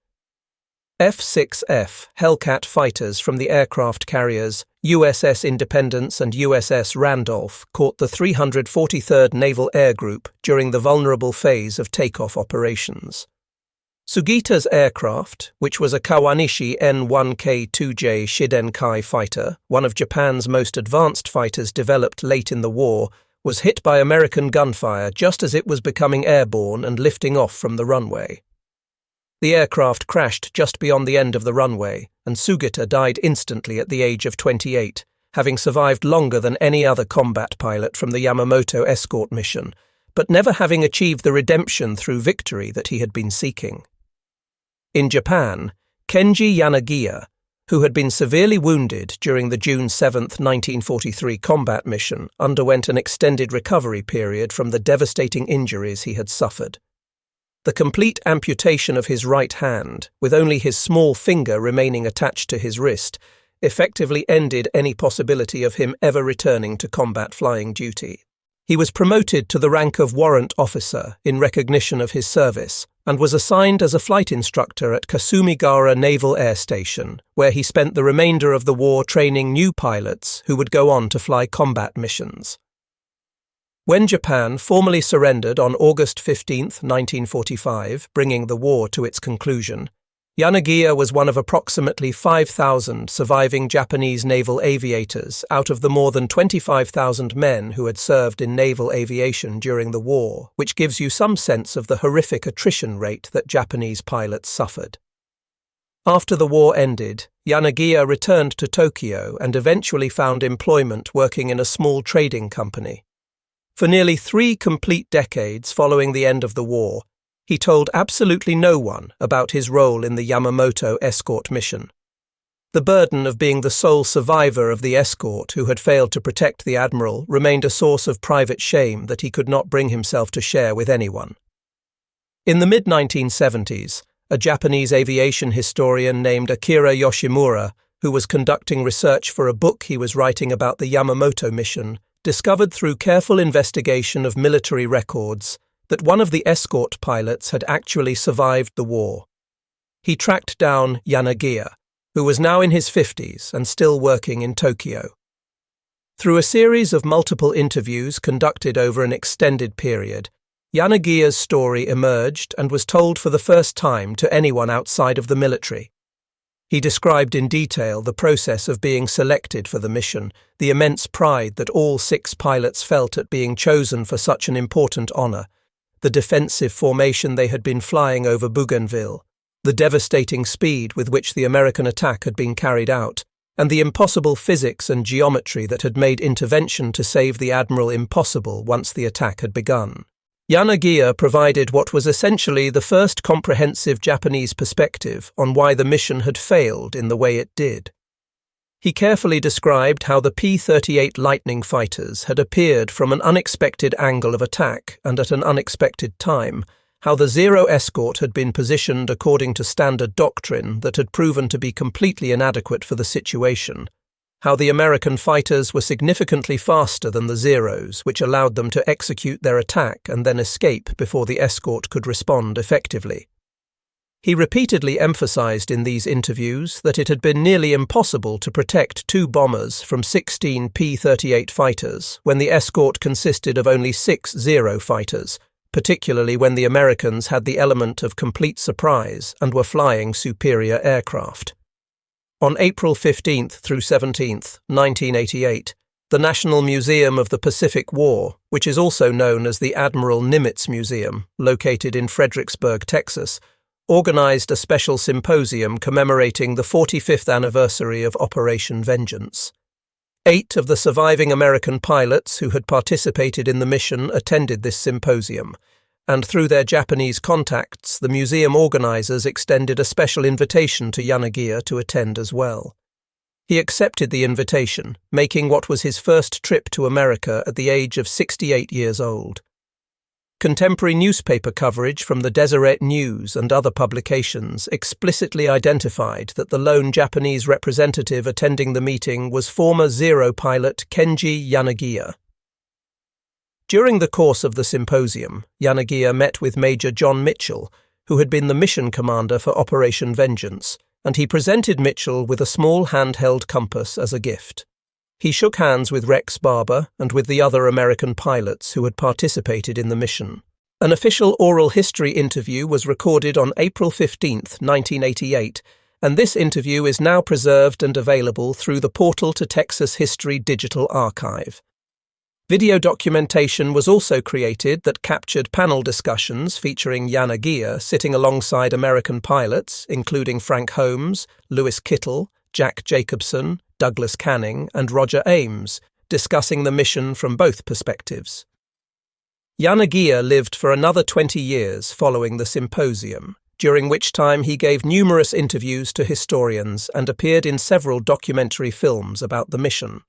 F-6F Hellcat fighters from the aircraft carriers USS Independence and USS Randolph caught the 343rd Naval Air Group during the vulnerable phase of takeoff operations. Sugita's aircraft, which was a Kawanishi N-1K-2J Shidenkai fighter, one of Japan's most advanced fighters developed late in the war, was hit by American gunfire just as it was becoming airborne and lifting off from the runway. The aircraft crashed just beyond the end of the runway, and Sugita died instantly at the age of 28, having survived longer than any other combat pilot from the Yamamoto escort mission, but never having achieved the redemption through victory that he had been seeking. In Japan, Kenji Yanagiya, who had been severely wounded during the June 7, 1943 combat mission, underwent an extended recovery period from the devastating injuries he had suffered. The complete amputation of his right hand, with only his small finger remaining attached to his wrist, effectively ended any possibility of him ever returning to combat flying duty. He was promoted to the rank of warrant officer in recognition of his service, and was assigned as a flight instructor at Kasumigara Naval Air Station, where he spent the remainder of the war training new pilots who would go on to fly combat missions. When Japan formally surrendered on August 15, 1945, bringing the war to its conclusion, Yanagiya was one of approximately 5,000 surviving Japanese naval aviators out of the more than 25,000 men who had served in naval aviation during the war, which gives you some sense of the horrific attrition rate that Japanese pilots suffered. After the war ended, Yanagiya returned to Tokyo and eventually found employment working in a small trading company. For nearly 3 complete decades following the end of the war, he told absolutely no one about his role in the Yamamoto escort mission. The burden of being the sole survivor of the escort who had failed to protect the Admiral remained a source of private shame that he could not bring himself to share with anyone. In the mid-1970s, a Japanese aviation historian named Akira Yoshimura, who was conducting research for a book he was writing about the Yamamoto mission, discovered through careful investigation of military records that one of the escort pilots had actually survived the war. He tracked down Yanagiya, who was now in his 50s and still working in Tokyo. Through a series of multiple interviews conducted over an extended period, Yanagiya's story emerged and was told for the first time to anyone outside of the military. He described in detail the process of being selected for the mission, the immense pride that all 6 pilots felt at being chosen for such an important honor, the defensive formation they had been flying over Bougainville, the devastating speed with which the American attack had been carried out, and the impossible physics and geometry that had made intervention to save the Admiral impossible once the attack had begun. Yanagiya provided what was essentially the first comprehensive Japanese perspective on why the mission had failed in the way it did. He carefully described how the P-38 Lightning fighters had appeared from an unexpected angle of attack and at an unexpected time, how the Zero escort had been positioned according to standard doctrine that had proven to be completely inadequate for the situation, how the American fighters were significantly faster than the Zeros, which allowed them to execute their attack and then escape before the escort could respond effectively. He repeatedly emphasized in these interviews that it had been nearly impossible to protect 2 bombers from 16 P-38 fighters when the escort consisted of only 6 Zero fighters, particularly when the Americans had the element of complete surprise and were flying superior aircraft. On April 15 through 17, 1988, the National Museum of the Pacific War, which is also known as the Admiral Nimitz Museum, located in Fredericksburg, Texas, organized a special symposium commemorating the 45th anniversary of Operation Vengeance. 8 of the surviving American pilots who had participated in the mission attended this symposium, and through their Japanese contacts, the museum organizers extended a special invitation to Yanagiya to attend as well. He accepted the invitation, making what was his first trip to America at the age of 68 years old. Contemporary newspaper coverage from the Deseret News and other publications explicitly identified that the lone Japanese representative attending the meeting was former Zero pilot Kenji Yanagiya. During the course of the symposium, Yanagiya met with Major John Mitchell, who had been the mission commander for Operation Vengeance, and he presented Mitchell with a small handheld compass as a gift. He shook hands with Rex Barber and with the other American pilots who had participated in the mission. An official oral history interview was recorded on April 15, 1988, and this interview is now preserved and available through the Portal to Texas History Digital Archive. Video documentation was also created that captured panel discussions featuring Yanagiya sitting alongside American pilots, including Frank Holmes, Lewis Kittle, Jack Jacobson, Douglas Canning, and Roger Ames, discussing the mission from both perspectives. Yanagiya lived for another 20 years following the symposium, during which time he gave numerous interviews to historians and appeared in several documentary films about the mission.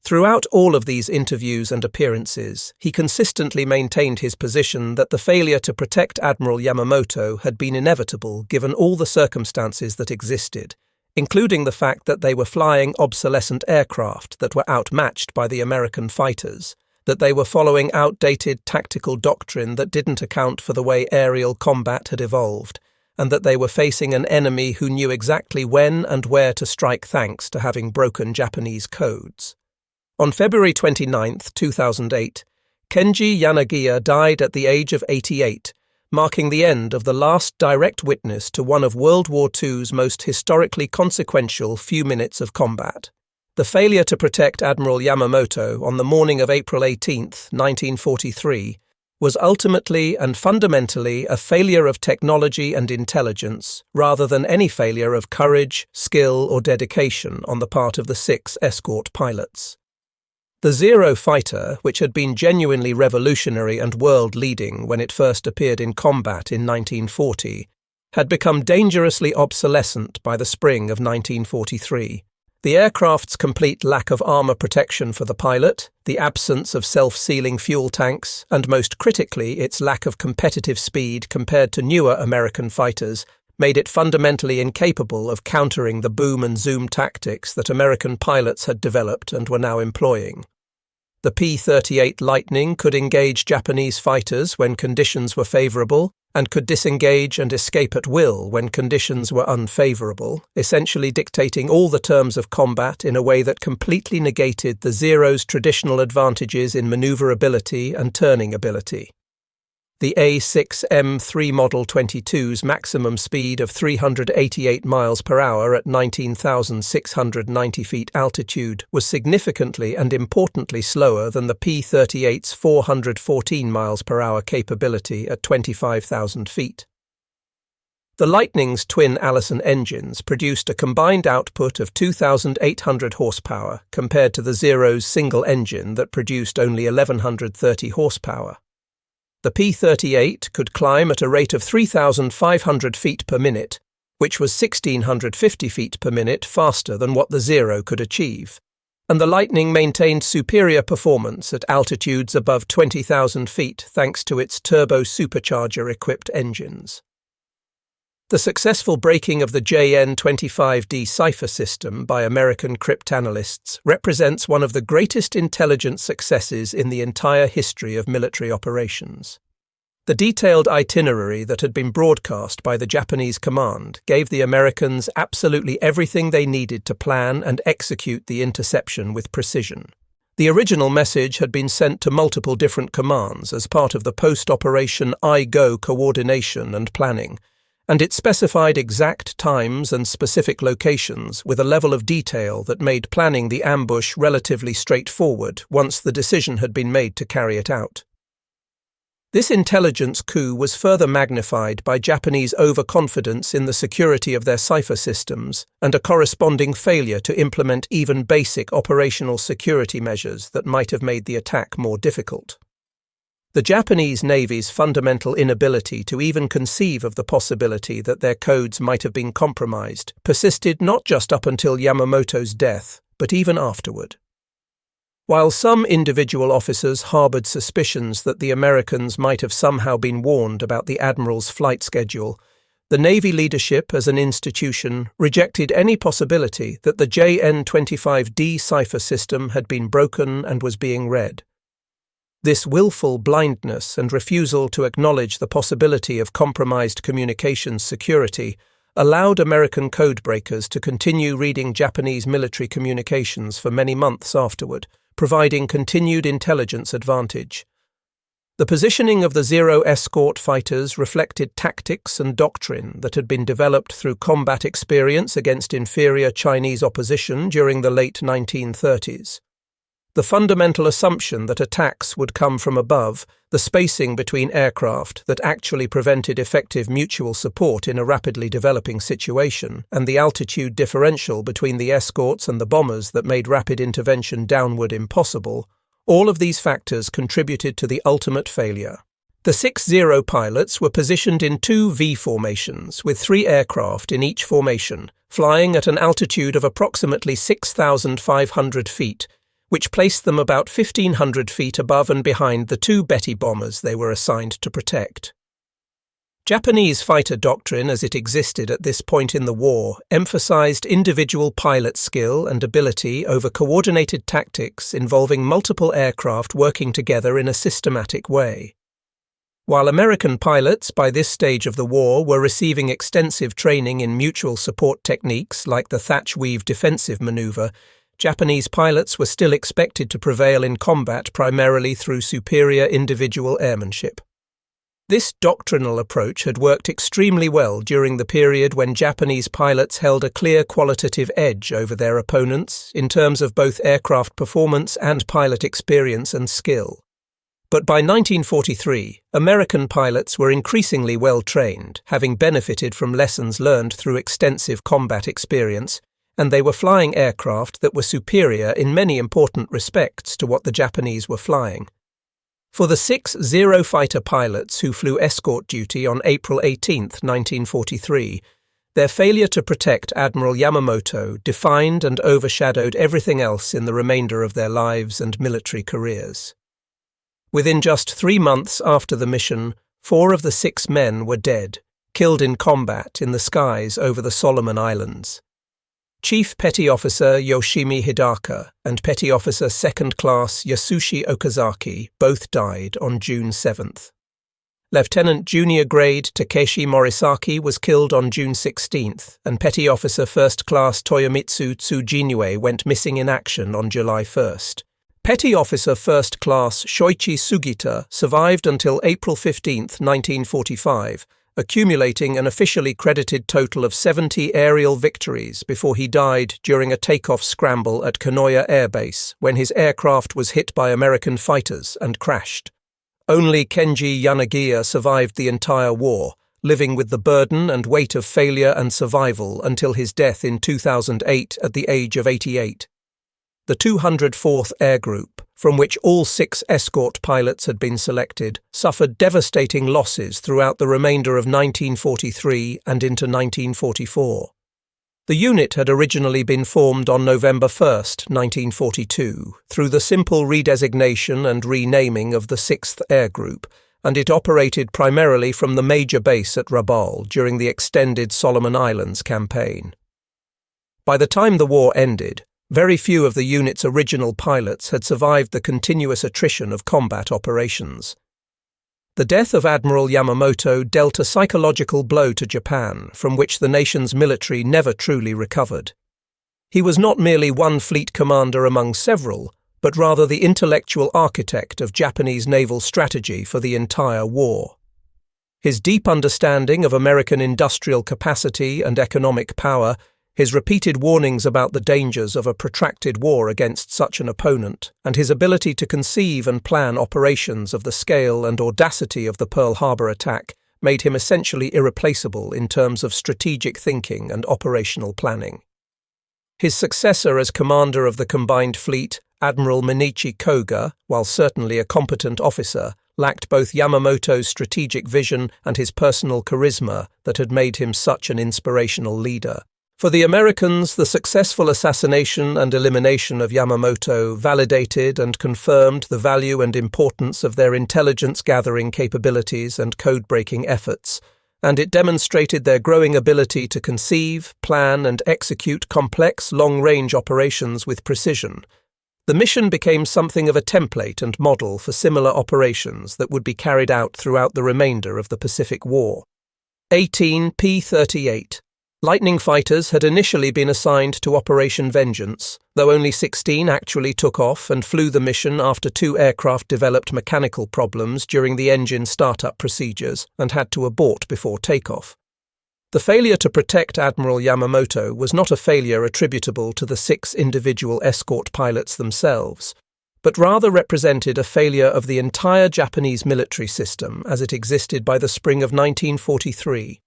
Throughout all of these interviews and appearances, he consistently maintained his position that the failure to protect Admiral Yamamoto had been inevitable given all the circumstances that existed, including the fact that they were flying obsolescent aircraft that were outmatched by the American fighters, that they were following outdated tactical doctrine that didn't account for the way aerial combat had evolved, and that they were facing an enemy who knew exactly when and where to strike thanks to having broken Japanese codes. On February 29, 2008, Kenji Yanagiya died at the age of 88, marking the end of the last direct witness to one of World War II's most historically consequential few minutes of combat. The failure to protect Admiral Yamamoto on the morning of April 18, 1943, was ultimately and fundamentally a failure of technology and intelligence rather than any failure of courage, skill, or dedication on the part of the 6 escort pilots. The Zero fighter, which had been genuinely revolutionary and world-leading when it first appeared in combat in 1940, had become dangerously obsolescent by the spring of 1943. The aircraft's complete lack of armor protection for the pilot, the absence of self-sealing fuel tanks, and most critically its lack of competitive speed compared to newer American fighters, made it fundamentally incapable of countering the boom and zoom tactics that American pilots had developed and were now employing. The P-38 Lightning could engage Japanese fighters when conditions were favorable, and could disengage and escape at will when conditions were unfavorable, essentially dictating all the terms of combat in a way that completely negated the Zero's traditional advantages in maneuverability and turning ability. The A6M3 Model 22's maximum speed of 388 miles per hour at 19,690 feet altitude was significantly and importantly slower than the P-38's 414 miles per hour capability at 25,000 feet. The Lightning's twin Allison engines produced a combined output of 2,800 horsepower compared to the Zero's single engine that produced only 1,130 horsepower. The P-38 could climb at a rate of 3,500 feet per minute, which was 1,650 feet per minute faster than what the Zero could achieve, and the Lightning maintained superior performance at altitudes above 20,000 feet thanks to its turbo-supercharger-equipped engines. The successful breaking of the JN-25D cipher system by American cryptanalysts represents one of the greatest intelligence successes in the entire history of military operations. The detailed itinerary that had been broadcast by the Japanese command gave the Americans absolutely everything they needed to plan and execute the interception with precision. The original message had been sent to multiple different commands as part of the post-operation I-Go coordination and planning, and it specified exact times and specific locations with a level of detail that made planning the ambush relatively straightforward once the decision had been made to carry it out. This intelligence coup was further magnified by Japanese overconfidence in the security of their cipher systems and a corresponding failure to implement even basic operational security measures that might have made the attack more difficult. The Japanese Navy's fundamental inability to even conceive of the possibility that their codes might have been compromised persisted not just up until Yamamoto's death, but even afterward. While some individual officers harbored suspicions that the Americans might have somehow been warned about the Admiral's flight schedule, the Navy leadership as an institution rejected any possibility that the JN-25D cipher system had been broken and was being read. This willful blindness and refusal to acknowledge the possibility of compromised communications security allowed American codebreakers to continue reading Japanese military communications for many months afterward, providing continued intelligence advantage. The positioning of the Zero escort fighters reflected tactics and doctrine that had been developed through combat experience against inferior Chinese opposition during the late 1930s. The fundamental assumption that attacks would come from above, the spacing between aircraft that actually prevented effective mutual support in a rapidly developing situation, and the altitude differential between the escorts and the bombers that made rapid intervention downward impossible, all of these factors contributed to the ultimate failure. The 6 Zero pilots were positioned in 2 V formations, with 3 aircraft in each formation, flying at an altitude of approximately 6,500 feet, which placed them about 1,500 feet above and behind the 2 Betty bombers they were assigned to protect. Japanese fighter doctrine as it existed at this point in the war emphasized individual pilot skill and ability over coordinated tactics involving multiple aircraft working together in a systematic way. While American pilots by this stage of the war were receiving extensive training in mutual support techniques like the thatch-weave defensive maneuver, Japanese pilots were still expected to prevail in combat primarily through superior individual airmanship. This doctrinal approach had worked extremely well during the period when Japanese pilots held a clear qualitative edge over their opponents in terms of both aircraft performance and pilot experience and skill. But by 1943, American pilots were increasingly well trained, having benefited from lessons learned through extensive combat experience, and they were flying aircraft that were superior in many important respects to what the Japanese were flying. For the 6 Zero fighter pilots who flew escort duty on April 18, 1943, their failure to protect Admiral Yamamoto defined and overshadowed everything else in the remainder of their lives and military careers. Within just 3 months after the mission, 4 of the 6 men were dead, killed in combat in the skies over the Solomon Islands. Chief Petty Officer Yoshimi Hidaka and Petty Officer Second Class Yasushi Okazaki both died on June 7th. Lieutenant Junior Grade Takeshi Morisaki was killed on June 16th, and Petty Officer First Class Toyomitsu Tsujinue went missing in action on July 1st. Petty Officer First Class Shoichi Sugita survived until April 15, 1945, accumulating an officially credited total of 70 aerial victories before he died during a takeoff scramble at Kanoya Air Base when his aircraft was hit by American fighters and crashed. Only Kenji Yanagiya survived the entire war, living with the burden and weight of failure and survival until his death in 2008 at the age of 88. The 204th Air Group, from which all 6 escort pilots had been selected, suffered devastating losses throughout the remainder of 1943 and into 1944. The unit had originally been formed on November 1, 1942, through the simple redesignation and renaming of the 6th Air Group, and it operated primarily from the major base at Rabaul during the extended Solomon Islands campaign. By the time the war ended, very few of the unit's original pilots had survived the continuous attrition of combat operations. The death of Admiral Yamamoto dealt a psychological blow to Japan, from which the nation's military never truly recovered. He was not merely one fleet commander among several, but rather the intellectual architect of Japanese naval strategy for the entire war. His deep understanding of American industrial capacity and economic power, his repeated warnings about the dangers of a protracted war against such an opponent, and his ability to conceive and plan operations of the scale and audacity of the Pearl Harbor attack made him essentially irreplaceable in terms of strategic thinking and operational planning. His successor as commander of the combined fleet, Admiral Minichi Koga, while certainly a competent officer, lacked both Yamamoto's strategic vision and his personal charisma that had made him such an inspirational leader. For the Americans, the successful assassination and elimination of Yamamoto validated and confirmed the value and importance of their intelligence-gathering capabilities and code-breaking efforts, and it demonstrated their growing ability to conceive, plan, and execute complex, long-range operations with precision. The mission became something of a template and model for similar operations that would be carried out throughout the remainder of the Pacific War. 18 P-38 Lightning fighters had initially been assigned to Operation Vengeance, though only 16 actually took off and flew the mission after 2 aircraft developed mechanical problems during the engine startup procedures and had to abort before takeoff. The failure to protect Admiral Yamamoto was not a failure attributable to the 6 individual escort pilots themselves, but rather represented a failure of the entire Japanese military system as it existed by the spring of 1943.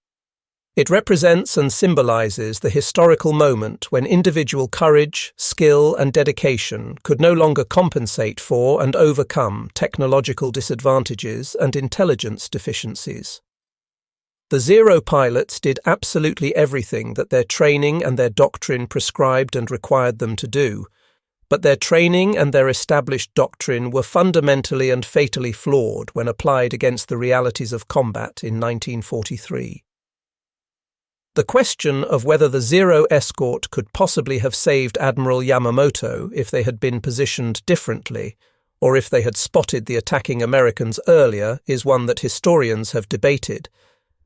It represents and symbolizes the historical moment when individual courage, skill, and dedication could no longer compensate for and overcome technological disadvantages and intelligence deficiencies. The Zero pilots did absolutely everything that their training and their doctrine prescribed and required them to do, but their training and their established doctrine were fundamentally and fatally flawed when applied against the realities of combat in 1943. The question of whether the Zero escort could possibly have saved Admiral Yamamoto if they had been positioned differently, or if they had spotted the attacking Americans earlier, is one that historians have debated,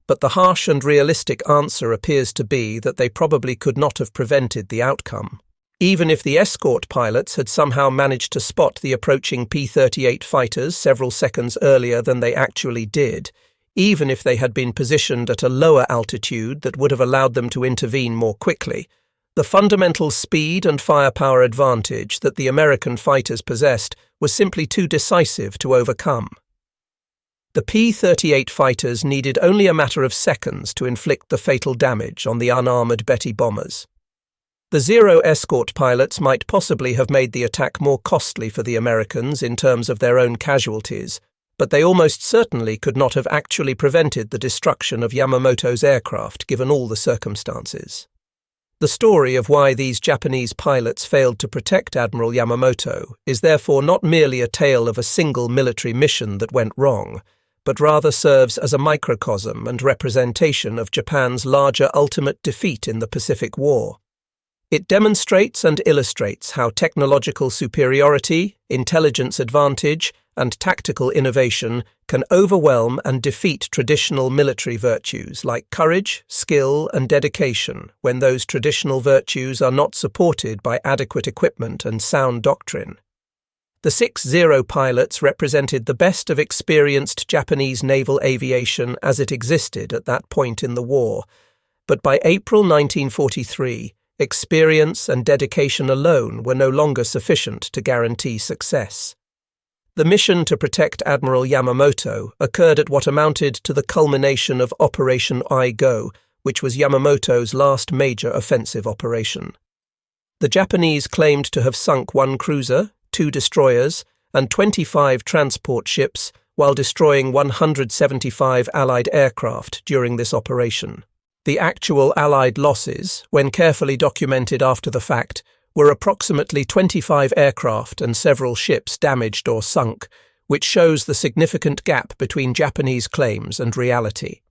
but the harsh and realistic answer appears to be that they probably could not have prevented the outcome. Even if the escort pilots had somehow managed to spot the approaching P-38 fighters several seconds earlier than they actually did, even if they had been positioned at a lower altitude that would have allowed them to intervene more quickly, the fundamental speed and firepower advantage that the American fighters possessed was simply too decisive to overcome. The P-38 fighters needed only a matter of seconds to inflict the fatal damage on the unarmored Betty bombers. The Zero escort pilots might possibly have made the attack more costly for the Americans in terms of their own casualties, but they almost certainly could not have actually prevented the destruction of Yamamoto's aircraft given all the circumstances. The story of why these Japanese pilots failed to protect Admiral Yamamoto is therefore not merely a tale of a single military mission that went wrong, but rather serves as a microcosm and representation of Japan's larger ultimate defeat in the Pacific War. It demonstrates and illustrates how technological superiority, intelligence advantage, and tactical innovation can overwhelm and defeat traditional military virtues like courage, skill, and dedication when those traditional virtues are not supported by adequate equipment and sound doctrine. The 6 Zero pilots represented the best of experienced Japanese naval aviation as it existed at that point in the war, but by April 1943, experience and dedication alone were no longer sufficient to guarantee success. The mission to protect Admiral Yamamoto occurred at what amounted to the culmination of Operation I-Go, which was Yamamoto's last major offensive operation. The Japanese claimed to have sunk 1 cruiser, 2 destroyers, and 25 transport ships while destroying 175 Allied aircraft during this operation. The actual Allied losses, when carefully documented after the fact, were approximately 25 aircraft and several ships damaged or sunk, which shows the significant gap between Japanese claims and reality.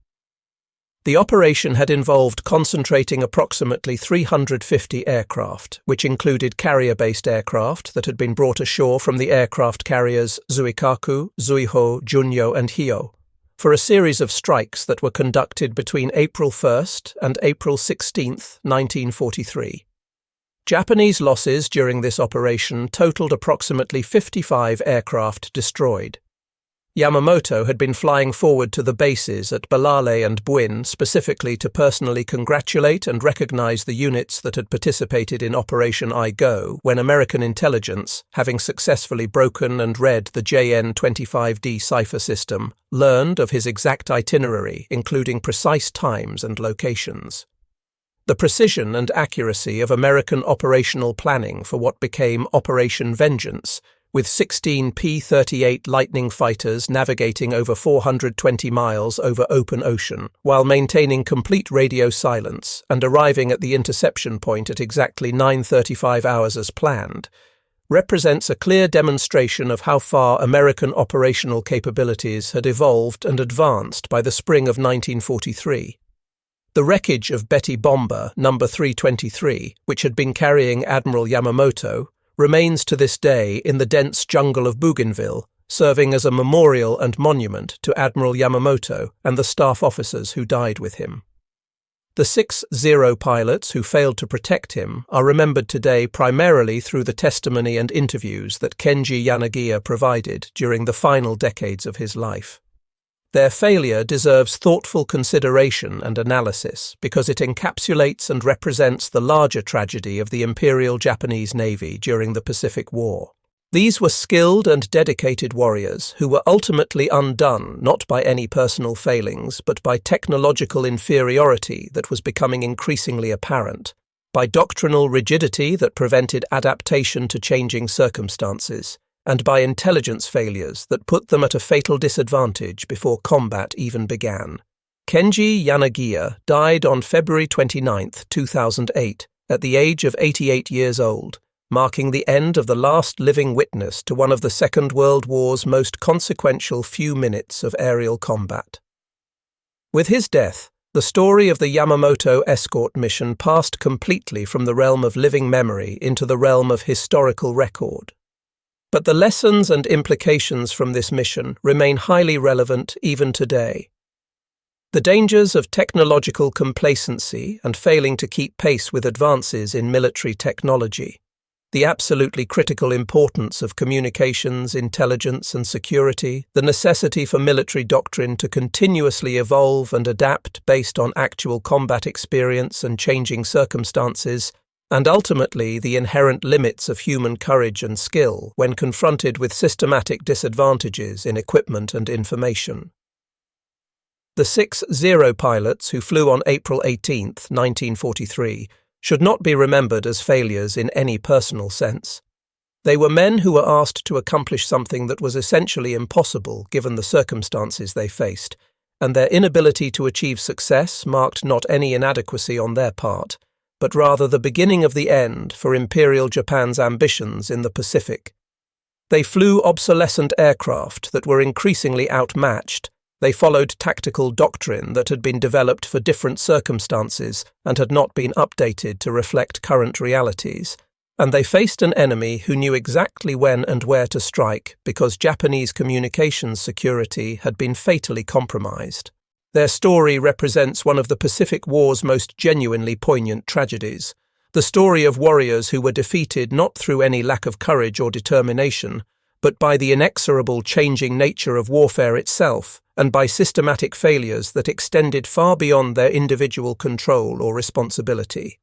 The operation had involved concentrating approximately 350 aircraft, which included carrier-based aircraft that had been brought ashore from the aircraft carriers Zuikaku, Zuiho, Junyo, and Hyo, for a series of strikes that were conducted between April 1st and April 16th, 1943. Japanese losses during this operation totaled approximately 55 aircraft destroyed. Yamamoto had been flying forward to the bases at Balale and Buin specifically to personally congratulate and recognize the units that had participated in Operation I-Go when American intelligence, having successfully broken and read the JN-25D cipher system, learned of his exact itinerary, including precise times and locations. The precision and accuracy of American operational planning for what became Operation Vengeance, with 16 P-38 Lightning fighters navigating over 420 miles over open ocean, while maintaining complete radio silence and arriving at the interception point at exactly 9:35 hours as planned, represents a clear demonstration of how far American operational capabilities had evolved and advanced by the spring of 1943. The wreckage of Betty Bomber No. 323, which had been carrying Admiral Yamamoto, remains to this day in the dense jungle of Bougainville, serving as a memorial and monument to Admiral Yamamoto and the staff officers who died with him. The 6 Zero pilots who failed to protect him are remembered today primarily through the testimony and interviews that Kenji Yanagiya provided during the final decades of his life. Their failure deserves thoughtful consideration and analysis because it encapsulates and represents the larger tragedy of the Imperial Japanese Navy during the Pacific War. These were skilled and dedicated warriors who were ultimately undone not by any personal failings but by technological inferiority that was becoming increasingly apparent, by doctrinal rigidity that prevented adaptation to changing circumstances, and by intelligence failures that put them at a fatal disadvantage before combat even began. Kenji Yanagiya died on February 29, 2008, at the age of 88 years old, marking the end of the last living witness to one of the Second World War's most consequential few minutes of aerial combat. With his death, the story of the Yamamoto escort mission passed completely from the realm of living memory into the realm of historical record. But the lessons and implications from this mission remain highly relevant even today. The dangers of technological complacency and failing to keep pace with advances in military technology. The absolutely critical importance of communications, intelligence and security, the necessity for military doctrine to continuously evolve and adapt based on actual combat experience and changing circumstances, and ultimately the inherent limits of human courage and skill when confronted with systematic disadvantages in equipment and information. The 6 Zero pilots who flew on April 18, 1943, should not be remembered as failures in any personal sense. They were men who were asked to accomplish something that was essentially impossible given the circumstances they faced, and their inability to achieve success marked not any inadequacy on their part, but rather the beginning of the end for Imperial Japan's ambitions in the Pacific. They flew obsolescent aircraft that were increasingly outmatched. They followed tactical doctrine that had been developed for different circumstances and had not been updated to reflect current realities. And they faced an enemy who knew exactly when and where to strike because Japanese communications security had been fatally compromised. Their story represents one of the Pacific War's most genuinely poignant tragedies, the story of warriors who were defeated not through any lack of courage or determination, but by the inexorable changing nature of warfare itself, and by systematic failures that extended far beyond their individual control or responsibility.